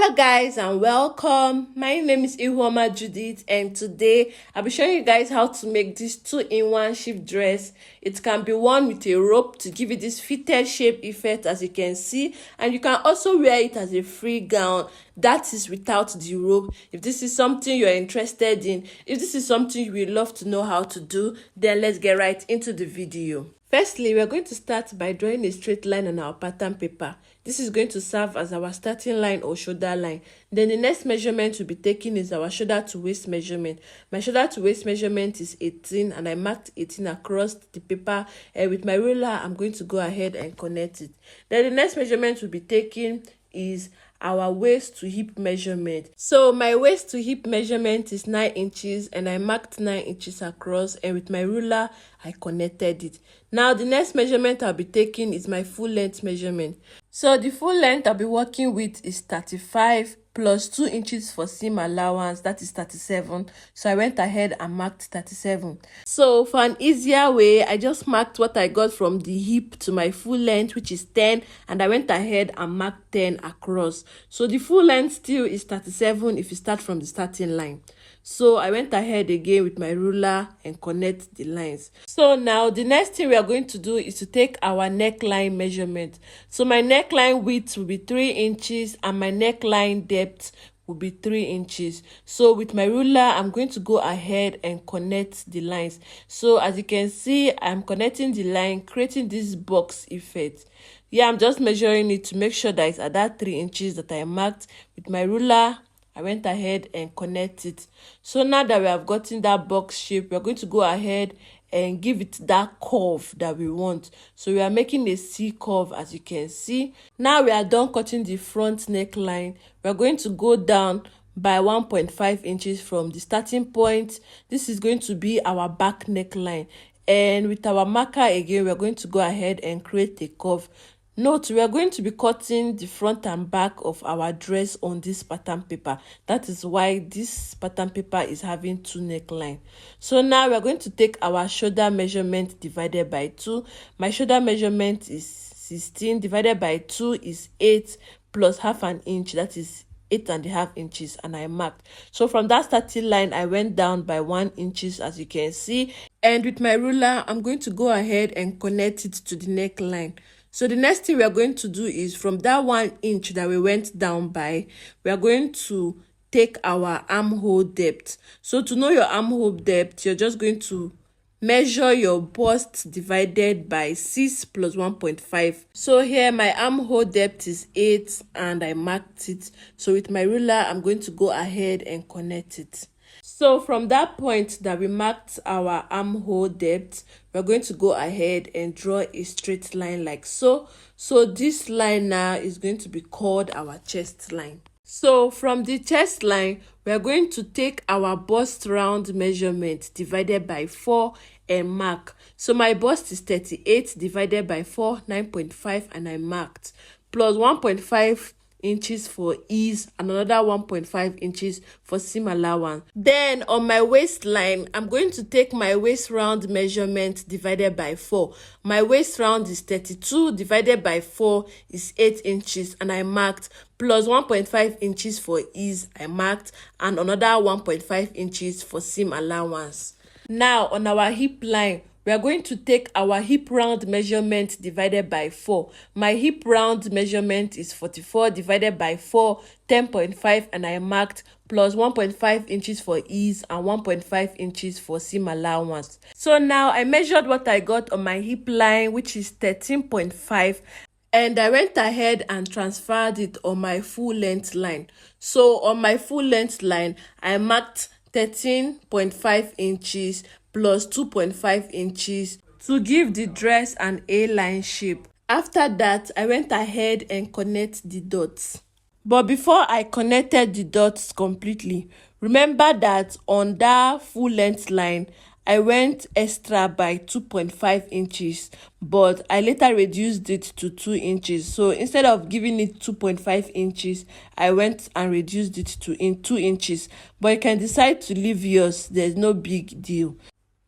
Hello guys and welcome. My name is Ihuoma Judith and today I'll be showing you guys how to make this 2-in-1 shift dress. It can be worn with a rope to give it this fitted shape effect as you can see, and you can also wear it as a free gown, that is without the rope. If this is something you're interested in, if this is something you would love to know how to do, then let's get right into the video. Firstly, we're going to start by drawing a straight line on our pattern paper. This is going to serve as our starting line or shoulder line. Then the next measurement we'll be taking is our shoulder to waist measurement. My shoulder to waist measurement is 18 and I marked 18 across the paper. And with my ruler, I'm going to go ahead and connect it. Then the next measurement we'll be taking is our waist to hip measurement. So my waist to hip measurement is 9 inches and I marked 9 inches across, and with my ruler I connected it. Now the next measurement I'll be taking is my full length measurement. So the full length I'll be working with is 35 plus 2 inches for seam allowance, that is 37. So I went ahead and marked 37. So for an easier way, I just marked what I got from the hip to my full length, which is 10, and I went ahead and marked 10 across. So the full length still is 37 if you start from the starting line. So I went ahead again with my ruler and connect the lines. So now the next thing we are going to do is to take our neckline measurement. So my neckline width will be 3 inches and my neckline depth will be 3 inches. So with my ruler, I'm going to go ahead and connect the lines. So as you can see, I'm connecting the line, creating this box effect. Yeah, I'm just measuring it to make sure that it's at that 3 inches that I marked. With my ruler, I went ahead and connect it. So now that we have gotten that box shape, we're going to go ahead and give it that curve that we want. So we are making a C curve, as you can see. Now we are done cutting the front neckline. We're going to go down by 1.5 inches from the starting point. This is going to be our back neckline. And with our marker again, we're going to go ahead and create a curve. Note, we are going to be cutting the front and back of our dress on this pattern paper. That is why this pattern paper is having 2 necklines. So now we are going to take our shoulder measurement divided by 2. My shoulder measurement is 16 divided by 2 is 8 plus half an inch, that is 8.5 inches, and I marked. So from that starting line, I went down by 1 inches, as you can see. And with my ruler, I'm going to go ahead and connect it to the neckline. So the next thing we are going to do is from that 1 inch that we went down by, we are going to take our armhole depth. So to know your armhole depth, you're just going to measure your bust divided by 6 plus 1.5. So here my armhole depth is 8 and I marked it. So with my ruler, I'm going to go ahead and connect it. So from that point that we marked our armhole depth, we're going to go ahead and draw a straight line like so. So this line now is going to be called our chest line. So from the chest line, we're going to take our bust round measurement divided by 4 and mark. So my bust is 38 divided by 4, 9.5, and I marked. Plus 1.5 inches for ease and another 1.5 inches for seam allowance. Then on my waistline, I'm going to take my waist round measurement divided by 4. My waist round is 32 divided by 4 is 8 inches, and I marked. Plus 1.5 inches for ease, I marked, and another 1.5 inches for seam allowance. Now on our hip line, we are going to take our hip round measurement divided by 4. My hip round measurement is 44 divided by 4, 10.5, and I marked, plus 1.5 inches for ease and 1.5 inches for seam allowance. So now I measured what I got on my hip line, which is 13.5. And I went ahead and transferred it on my full length line. So on my full length line, I marked 13.5 inches plus 2.5 inches to give the dress an A-line shape. After that, I went ahead and connect the dots. But before I connected the dots completely, remember that on that full length line, I went extra by 2.5 inches, but I later reduced it to 2 inches. So instead of giving it 2.5 inches, I went and reduced it to 2 inches. But you can decide to leave yours. There's no big deal.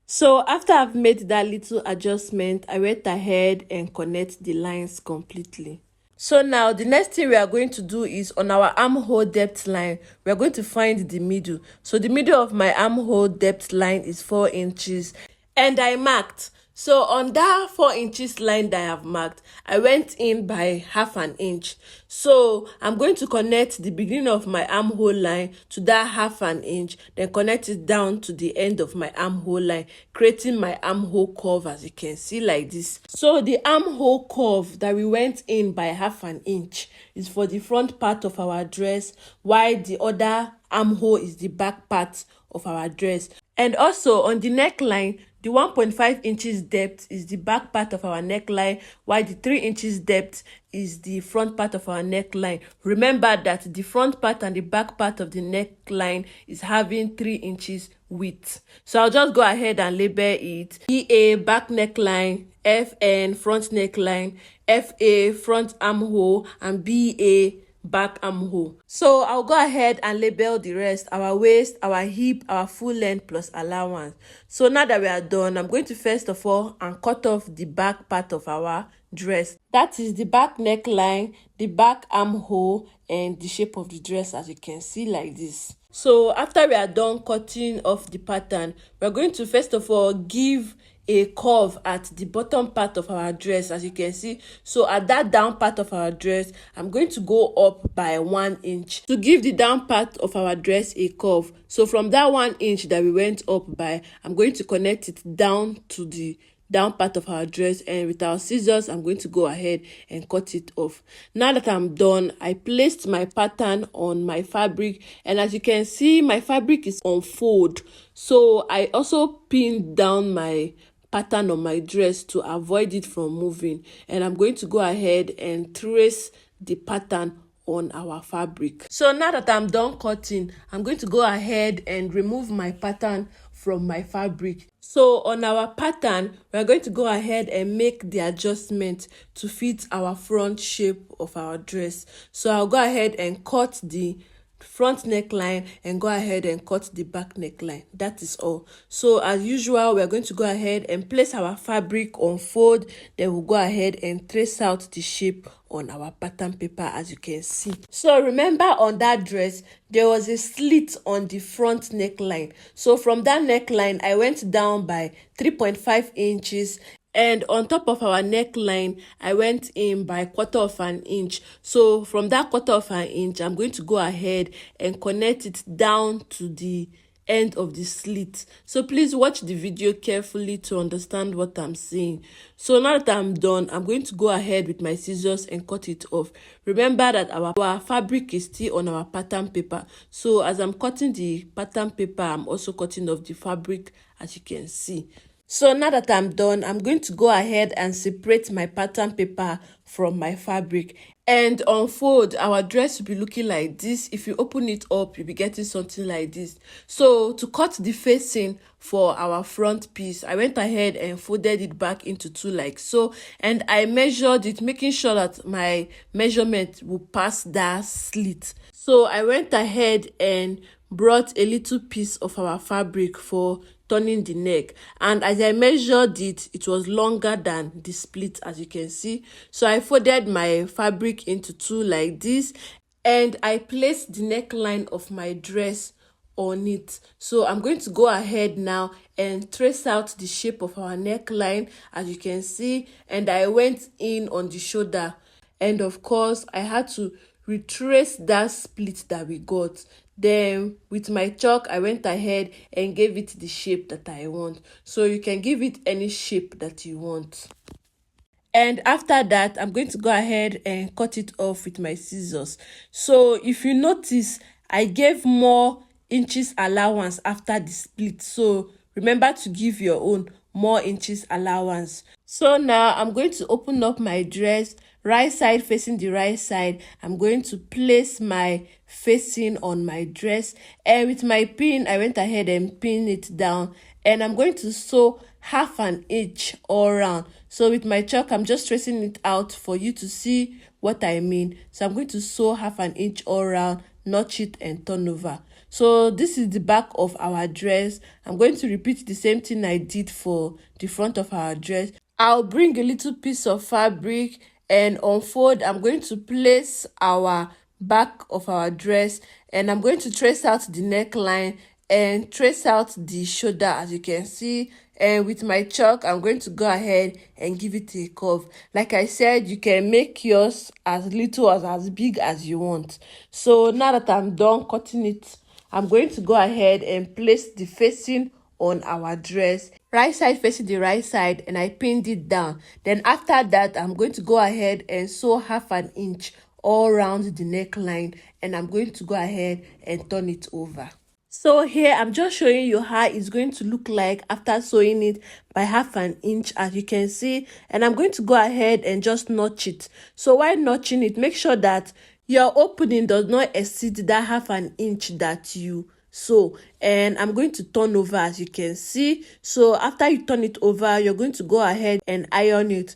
So after I've made that little adjustment, I went ahead and connect the lines completely. So now the next thing we are going to do is on our armhole depth line, we are going to find the middle. So the middle of my armhole depth line is 4 inches and I marked. So on that 4 inches line that I have marked, I went in by half an inch. So I'm going to connect the beginning of my armhole line to that half an inch, then connect it down to the end of my armhole line, creating my armhole curve as you can see like this. So the armhole curve that we went in by half an inch is for the front part of our dress, while the other armhole is the back part of our dress. And also on the neckline, the 1.5 inches depth is the back part of our neckline, while the 3 inches depth is the front part of our neckline. Remember that the front part and the back part of the neckline is having 3 inches width. So I'll just go ahead and label it EA back neckline, FN front neckline, FA front armhole, and BA back armhole. So I'll go ahead and label the rest: our waist, our hip, our full length plus allowance. So now that we are done, I'm going to first of all and cut off the back part of our dress. That is the back neckline, the back armhole, and the shape of the dress as you can see like this. So after we are done cutting off the pattern, we're going to first of all give a curve at the bottom part of our dress as you can see. So at that down part of our dress, I'm going to go up by 1 inch to give the down part of our dress a curve. So from that 1 inch that we went up by, I'm going to connect it down to the down part of our dress, and with our scissors I'm going to go ahead and cut it off. Now that I'm done, I placed my pattern on my fabric, and as you can see my fabric is on fold, so I also pinned down my pattern on my dress to avoid it from moving, and I'm going to go ahead and trace the pattern on our fabric. So now that I'm done cutting, I'm going to go ahead and remove my pattern from my fabric. So on our pattern, we're going to go ahead and make the adjustment to fit our front shape of our dress. So I'll go ahead and cut the front neckline and go ahead and cut the back neckline. That is all. So as usual, we're going to go ahead and place our fabric on fold, then we'll go ahead and trace out the shape on our pattern paper as you can see. So remember on that dress there was a slit on the front neckline. So from that neckline I went down by 3.5 inches, and on top of our neckline I went in by 1/4 inch. So from that 1/4 inch I'm going to go ahead and connect it down to the end of the slit. So please watch the video carefully to understand what I'm saying. So now that I'm done, I'm going to go ahead with my scissors and cut it off. Remember that our fabric is still on our pattern paper, so as I'm cutting the pattern paper I'm also cutting off the fabric as you can see. So now that I'm done, I'm going to go ahead and separate my pattern paper from my fabric. And on fold, our dress will be looking like this. If you open it up, you'll be getting something like this. So to cut the facing for our front piece, I went ahead and folded it back into two like so. And I measured it, making sure that my measurement will pass that slit. So I went ahead and brought a little piece of our fabric for turning the neck, and as I measured it, it was longer than the split as you can see. So I folded my fabric into two like this, and I placed the neckline of my dress on it. So I'm going to go ahead now and trace out the shape of our neckline as you can see, and I went in on the shoulder, and of course I had to retrace that split that we got. Then with my chalk I went ahead and gave it the shape that I want. So you can give it any shape that you want. And after that I'm going to go ahead and cut it off with my scissors. So if you notice, I gave more inches allowance after the split, so remember to give your own more inches allowance. So now I'm going to open up my dress, right side facing the right side. I'm going to place my facing on my dress, and with my pin I went ahead and pin it down, and I'm going to sew half an inch all around. So with my chalk I'm just tracing it out for you to see what I mean. So I'm going to sew half an inch all around, notch it and turn over. So this is the back of our dress. I'm going to repeat the same thing I did for the front of our dress. I'll bring a little piece of fabric and unfold. I'm going to place our back of our dress, and I'm going to trace out the neckline and trace out the shoulder, as you can see. And with my chalk, I'm going to go ahead and give it a curve. Like I said, you can make yours as little or as big as you want. So now that I'm done cutting it, I'm going to go ahead and place the facing on our dress, right side facing the right side, and I pinned it down. Then after that, I'm going to go ahead and sew 1/2 inch all around the neckline, and I'm going to go ahead and turn it over. So here I'm just showing you how it's going to look like after sewing it by 1/2 inch, as you can see. And I'm going to go ahead and just notch it. So while notching it, make sure that your opening does not exceed that 1/2 inch that you sew. And I'm going to turn over, as you can see. So after you turn it over, you're going to go ahead and iron it.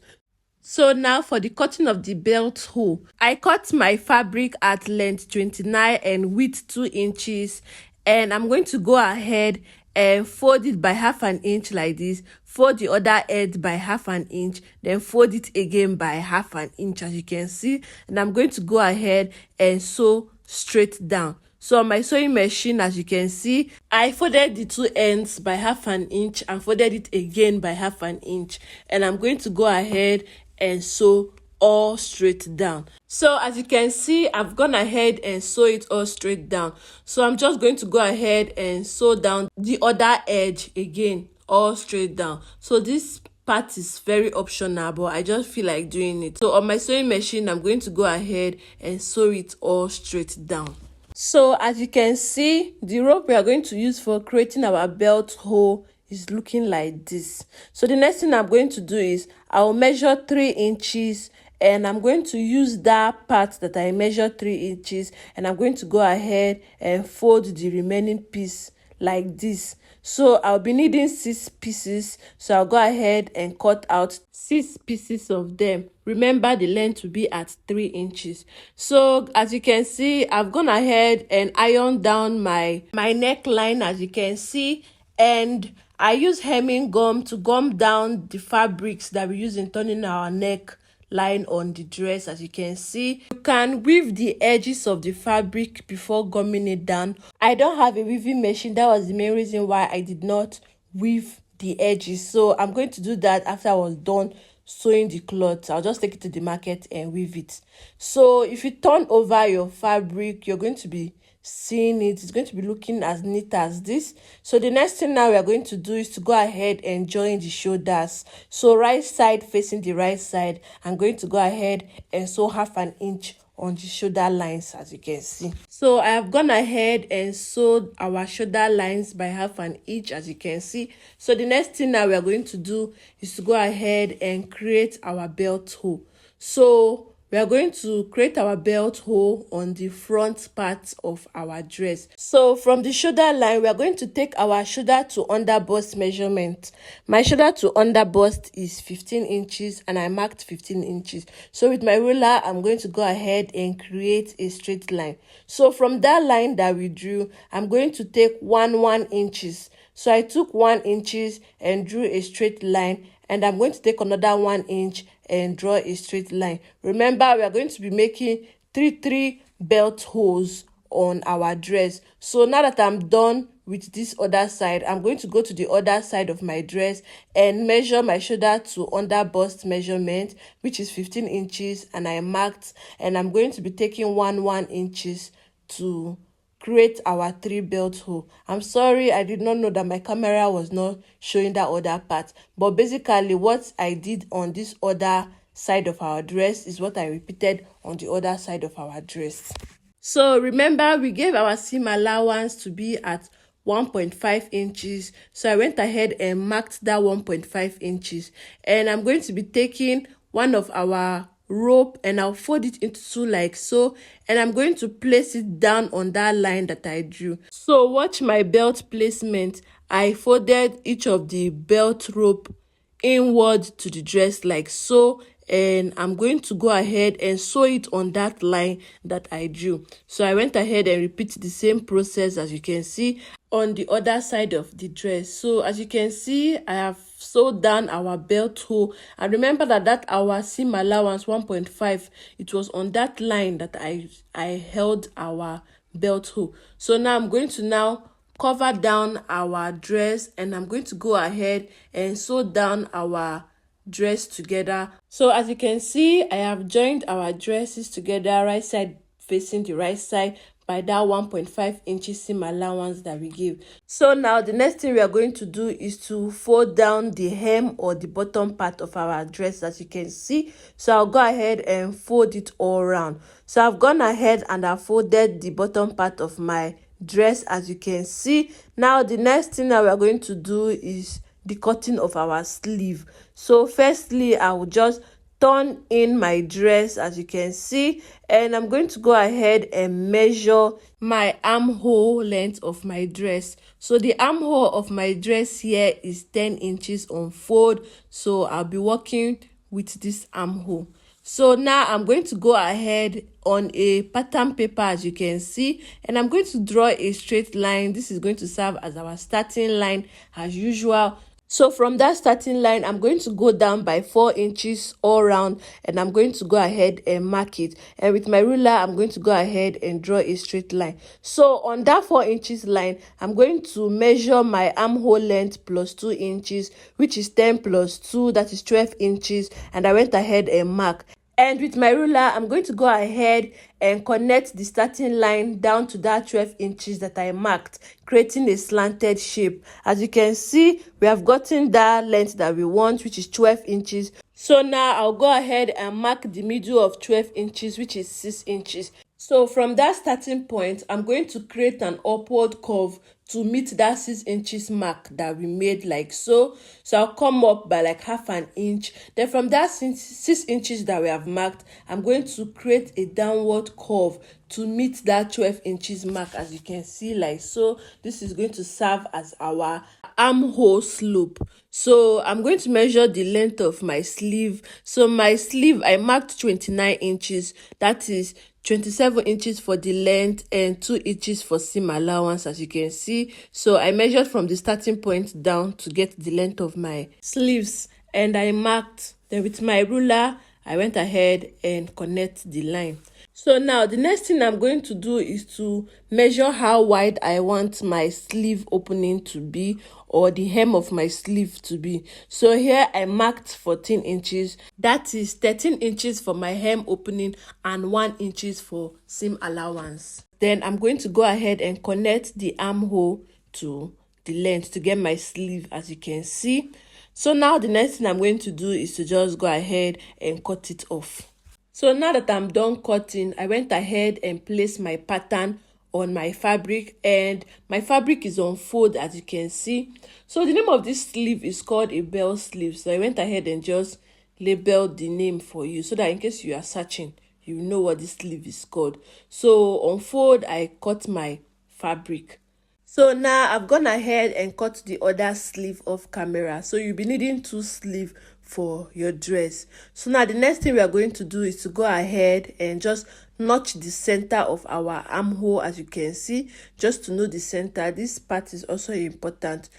So now for the cutting of the belt hole, I cut my fabric at length 29 and width 2 inches, and I'm going to go ahead and fold it by 1/2 inch like this, fold the other edge by 1/2 inch, then fold it again by 1/2 inch, as you can see. And I'm going to go ahead and sew straight down. So on my sewing machine, as you can see, I folded the two ends by 1/2 inch and folded it again by 1/2 inch. And I'm going to go ahead and sew all straight down. So as you can see, I've gone ahead and sew it all straight down. So I'm just going to go ahead and sew down the other edge again, all straight down. So this part is very optional, but I just feel like doing it. So on my sewing machine, I'm going to go ahead and sew it all straight down. So as you can see, the rope we are going to use for creating our belt hole is looking like this. So the next thing I'm going to do is I'll measure 3 inches, and I'm going to use that part that I measured 3 inches, and I'm going to go ahead and fold the remaining piece like this. So I'll be needing 6 pieces, so I'll go ahead and cut out 6 pieces of them. Remember, the length will be at 3 inches. So as you can see, I've gone ahead and ironed down my neckline, as you can see, and I use hemming gum to gum down the fabrics that we use in turning our neck line on the dress. As you can see, you can weave the edges of the fabric before gumming it down. I don't have a weaving machine. That was the main reason why I did not weave the edges. So I'm going to do that after I was done sewing the cloth. I'll just take it to the market and weave it. So if you turn over your fabric, you're going to be seeing it's going to be looking as neat as this. So the next thing now we are going to do is to go ahead and join the shoulders. So right side facing the right side, I'm going to go ahead and sew 1/2 inch on the shoulder lines, as you can see. So I have gone ahead and sewed our shoulder lines by 1/2 inch, as you can see. So the next thing now we are going to do is to go ahead and create our belt hole. So we are going to create our belt hole on the front part of our dress. So from the shoulder line, we are going to take our shoulder to under bust measurement. My shoulder to under bust is 15 inches, and I marked 15 inches. So with my ruler, I'm going to go ahead and create a straight line. So from that line that we drew, I'm going to take 1 inches. So I took 1 inches and drew a straight line, and I'm going to take another 1 inch and draw a straight line. Remember, we are going to be making 3 belt holes on our dress. So now that I'm done with this other side, I'm going to go to the other side of my dress and measure my shoulder to under bust measurement, which is 15 inches, and I marked, and I'm going to be taking 1 inches to create our 3 belt hole. I'm sorry, I did not know that my camera was not showing that other part, but basically what I did on this other side of our dress is what I repeated on the other side of our dress. So remember, we gave our seam allowance to be at 1.5 inches. So I went ahead and marked that 1.5 inches, and I'm going to be taking one of our rope and I'll fold it into 2 like so, and I'm going to place it down on that line that I drew. So watch my belt placement. I folded each of the belt rope inward to the dress like so, and I'm going to go ahead and sew it on that line that I drew. So I went ahead and repeat the same process as you can see on the other side of the dress. So as you can see, I have sewed down our belt hole, and remember that our seam allowance 1.5, it was on that line that I held our belt hole. So now I'm going to now cover down our dress, and I'm going to go ahead and sew down our dress together. So as you can see, I have joined our dresses together, right side facing the right side, by that 1.5 inches seam allowance that we give. So now the next thing we are going to do is to fold down the hem or the bottom part of our dress, as you can see. So I'll go ahead and fold it all around. So I've gone ahead and I've folded the bottom part of my dress, as you can see. Now the next thing that we are going to do is the cutting of our sleeve. So firstly, I will just turn in my dress, as you can see, and I'm going to go ahead and measure my armhole length of my dress. So the armhole of my dress here is 10 inches on fold, so I'll be working with this armhole. So now I'm going to go ahead on a pattern paper, as you can see, and I'm going to draw a straight line. This is going to serve as our starting line as usual. So from that starting line, I'm going to go down by 4 inches all around, and I'm going to go ahead and mark it. And with my ruler, I'm going to go ahead and draw a straight line. So on that 4 inches line, I'm going to measure my armhole length plus 2 inches, which is 10 plus 2, that is 12 inches. And I went ahead and mark. And with my ruler, I'm going to go ahead and connect the starting line down to that 12 inches that I marked, creating a slanted shape. As you can see, we have gotten that length that we want, which is 12 inches. So now I'll go ahead and mark the middle of 12 inches, which is 6 inches. So from that starting point, I'm going to create an upward curve to meet that 6 inches mark that we made, like so. So I'll come up by like half an inch. Then from that 6 inches that we have marked, I'm going to create a downward curve to meet that 12 inches mark, as you can see, like so. This is going to serve as our armhole slope. So I'm going to measure the length of my sleeve. So my sleeve, I marked 29 inches. That is 27 inches for the length and 2 inches for seam allowance, as you can see. So I measured from the starting point down to get the length of my sleeves, and I marked. Then with my ruler, I went ahead and connect the line. So now the next thing I'm going to do is to measure how wide I want my sleeve opening to be, or the hem of my sleeve to be. So here I marked 14 inches. That is 13 inches for my hem opening and 1 inches for seam allowance. Then I'm going to go ahead and connect the armhole to the length to get my sleeve, as you can see. So now the next thing I'm going to do is to just go ahead and cut it off. So now that I'm done cutting, I went ahead and placed my pattern on my fabric, and my fabric is on fold, as you can see. So the name of this sleeve is called a bell sleeve. So I went ahead and just labeled the name for you, so that in case you are searching, you know what this sleeve is called. So on fold, I cut my fabric. So now I've gone ahead and cut the other sleeve off camera. So you'll be needing 2 sleeves for your dress. So now the next thing we are going to do is to go ahead and just notch the center of our armhole, as you can see. Just to know the center, this part is also important.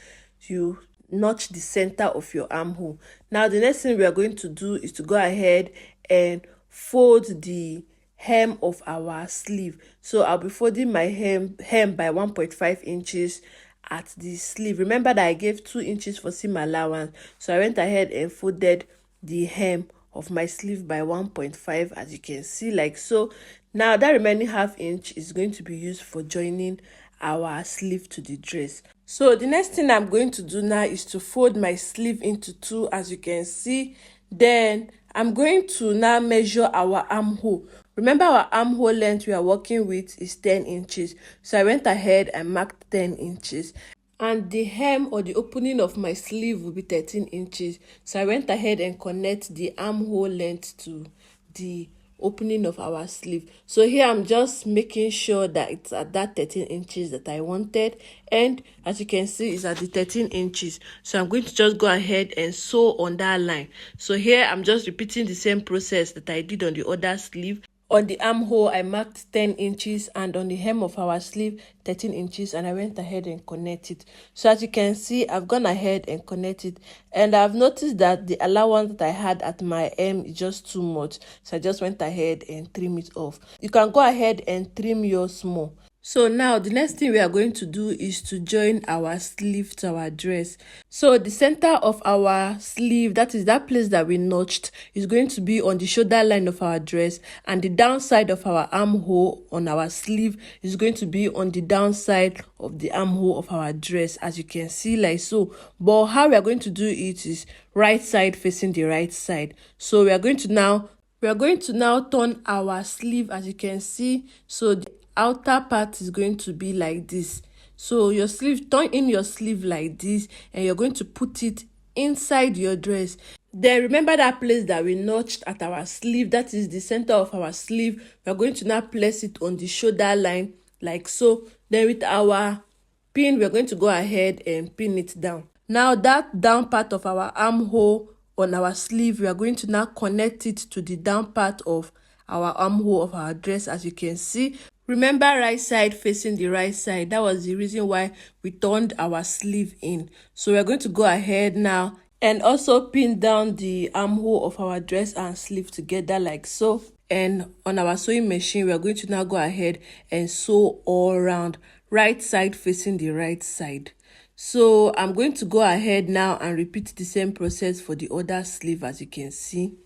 You notch the center of your armhole. Now the next thing we are going to do is to go ahead and fold the hem of our sleeve. So I'll be folding my hem by 1.5 inches at the sleeve. Remember that I gave 2 inches for seam allowance, so I went ahead and folded the hem of my sleeve by 1.5, as you can see, like so. Now that remaining ½ inch is going to be used for joining our sleeve to the dress. So the next thing I'm going to do now is to fold my sleeve into 2, as you can see. Then I'm going to now measure our armhole. Remember, our armhole length we are working with is 10 inches. So I went ahead and marked 10 inches. And the hem or the opening of my sleeve will be 13 inches. So I went ahead and connect the armhole length to the opening of our sleeve. So here I'm just making sure that it's at that 13 inches that I wanted, and as you can see it's at the 13 inches. So I'm going to just go ahead and sew on that line. So here I'm just repeating the same process that I did on the other sleeve. On the armhole, I marked 10 inches, and on the hem of our sleeve, 13 inches, and I went ahead and connect it. So as you can see, I've gone ahead and connected, and I've noticed that the allowance that I had at my hem is just too much. So I just went ahead and trim it off. You can go ahead and trim yours more. So now the next thing we are going to do is to join our sleeve to our dress. So the center of our sleeve, that is that place that we notched, is going to be on the shoulder line of our dress, and the downside of our armhole on our sleeve is going to be on the downside of the armhole of our dress, as you can see like so. But how we are going to do it is right side facing the right side. So we are going to now turn our sleeve, as you can see. So the outer part is going to be like this. So your sleeve, turn in your sleeve like this, and you're going to put it inside your dress. Then remember that place that we notched at our sleeve, that is the center of our sleeve. We're going to now place it on the shoulder line like so. Then with our pin, we're going to go ahead and pin it down. Now that down part of our armhole on our sleeve, we are going to now connect it to the down part of our armhole of our dress, as you can see. Remember, right side facing the right side. That was the reason why we turned our sleeve in. So we're going to go ahead now and also pin down the armhole of our dress and sleeve together like so. And on our sewing machine, we are going to now go ahead and sew all around, right side facing the right side. So I'm going to go ahead now and repeat the same process for the other sleeve, as you can see.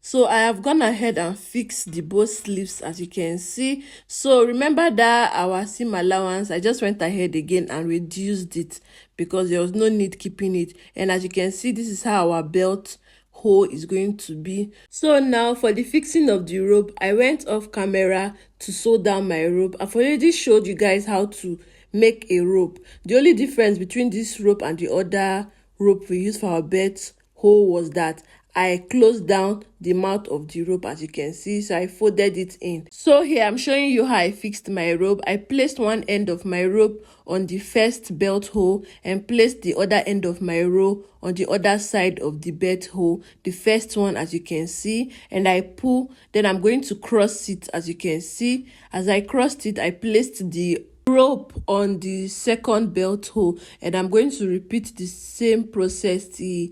So I have gone ahead and fixed the both sleeves, as you can see. So remember that our seam allowance, I just went ahead again and reduced it because there was no need keeping it. And as you can see, this is how our belt hole is going to be. So now for the fixing of the rope, I went off camera to sew down my rope. I've already showed you guys how to make a rope. The only difference between this rope and the other rope we use for our belt hole was that I closed down the mouth of the rope, as you can see. So I folded it in. So here I'm showing you how I fixed my rope. I placed one end of my rope on the first belt hole and placed the other end of my rope on the other side of the belt hole, the first one, as you can see, and I pull. Then I'm going to cross it, as you can see. As I crossed it, I placed the rope on the second belt hole, and I'm going to repeat the same process the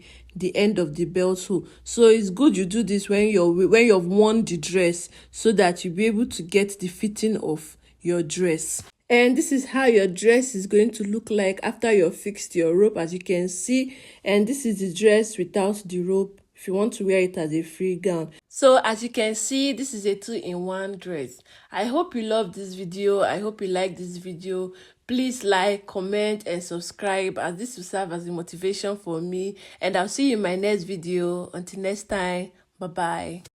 end of the belt hole. So it's good you do this when you've worn the dress, so that you'll be able to get the fitting of your dress. And this is how your dress is going to look like after you've fixed your rope, as you can see. And this is the dress without the rope, if you want to wear it as a free gown. So as you can see, this is a 2-in-1 dress. I hope you love this video. I hope you like this video. Please like, comment, and subscribe, as this will serve as a motivation for me. And I'll see you in my next video. Until next time, bye bye.